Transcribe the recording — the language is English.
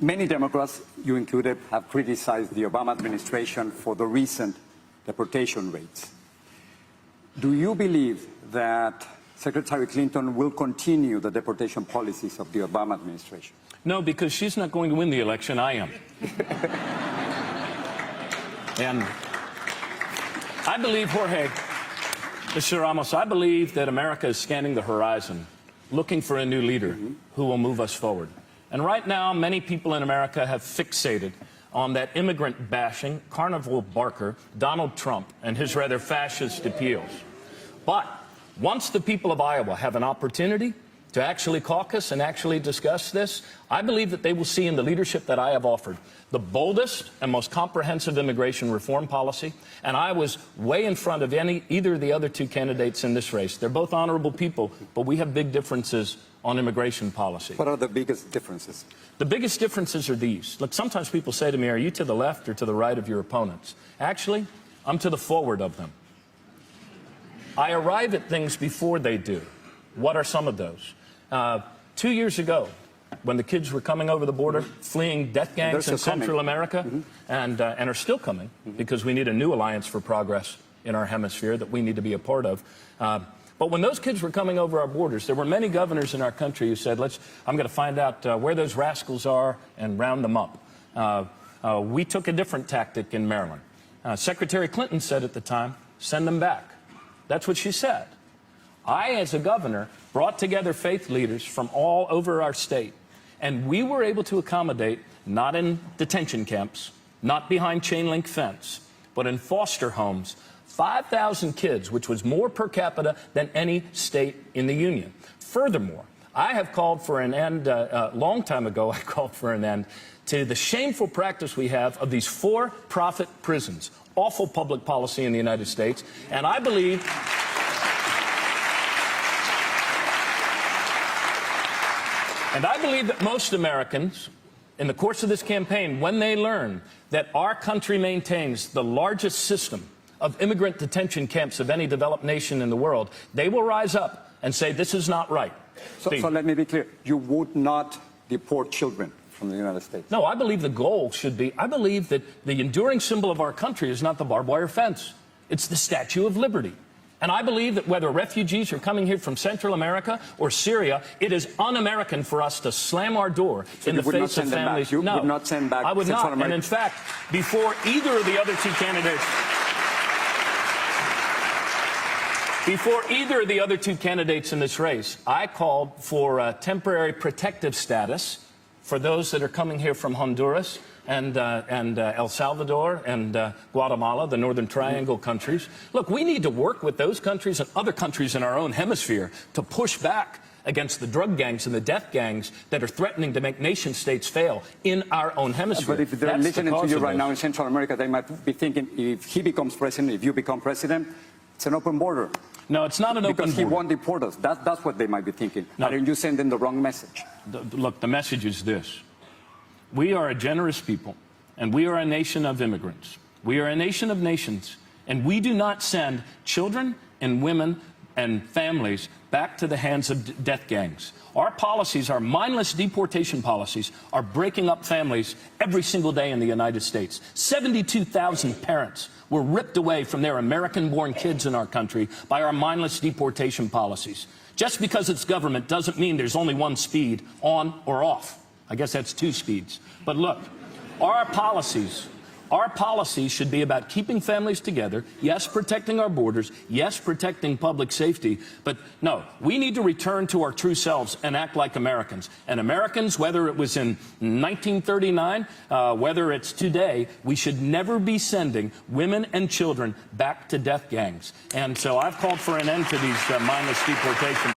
Many Democrats, you included, have criticized the Obama administration for the recent deportation rates. Do you believe that Secretary Clinton will continue the deportation policies of the Obama administration? No, because she's not going to win the election. I am. And I believe, Jorge, Mr. Ramos, I believe that America is scanning the horizon, looking for a new leader who will move us forward. And right now, many people in America have fixated on that immigrant bashing, carnival barker, Donald Trump, and his rather fascist appeals. But once the people of Iowa have an opportunity to actually caucus and actually discuss this, I believe that they will see in the leadership that I have offered the boldest and most comprehensive immigration reform policy, and I was way in front of either of the other two candidates in this race. They're both honorable people, but we have big differences on immigration policy. What are the biggest differences? The biggest differences are these. Look, sometimes people say to me, are you to the left or to the right of your opponents? Actually, I'm to the forward of them. I arrive at things before they do. What are some of those? 2 years ago, when the kids were coming over the border, fleeing death gangs in Central America, and are still coming, because we need a new alliance for progress in our hemisphere that we need to be a part of. But when those kids were coming over our borders, there were many governors in our country who said, I'm going to find out where those rascals are and round them up. We took a different tactic in Maryland. Secretary Clinton said at the time, send them back. That's what she said. I, as a governor, brought together faith leaders from all over our state, and we were able to accommodate, not in detention camps, not behind chain-link fence, but in foster homes, 5,000 kids, which was more per capita than any state in the Union. Furthermore, I have called for an end, a long time ago, I called for an end to the shameful practice we have of these for-profit prisons. Awful public policy in the United States, and I believe that most Americans, in the course of this campaign, when they learn that our country maintains the largest system of immigrant detention camps of any developed nation in the world, they will rise up and say, this is not right. So let me be clear. You would not deport children from the United States? No, I believe the goal should be, I believe that the enduring symbol of our country is not the barbed wire fence. It's the Statue of Liberty. And I believe that whether refugees are coming here from Central America or Syria, it is un-American for us to slam our door in the face of families. You would not send back I would Central not. America. And in fact, before either of the other two candidates in this race, I called for temporary protective status for those that are coming here from Honduras and El Salvador and Guatemala, the Northern Triangle countries. Look, we need to work with those countries and other countries in our own hemisphere to push back against the drug gangs and the death gangs that are threatening to make nation states fail in our own hemisphere. But if they're listening to you right now in Central America, they might be thinking, if he becomes president, if you become president, it's an open border. No, it's not an open border. Because he won't deport us. That's what they might be thinking. No. Are you sending the wrong message? Look, the message is this. We are a generous people, and we are a nation of immigrants. We are a nation of nations, and we do not send children and women and families back to the hands of death gangs. Our policies, our mindless deportation policies, are breaking up families every single day in the United States. 72,000 parents were ripped away from their American-born kids in our country by our mindless deportation policies. Just because it's government doesn't mean there's only one speed, on or off. I guess that's two speeds. But look, our policies should be about keeping families together, yes, protecting our borders, yes, protecting public safety, but no, we need to return to our true selves and act like Americans. And Americans, whether it was in 1939, whether it's today, we should never be sending women and children back to death gangs. And so I've called for an end to these mindless deportations.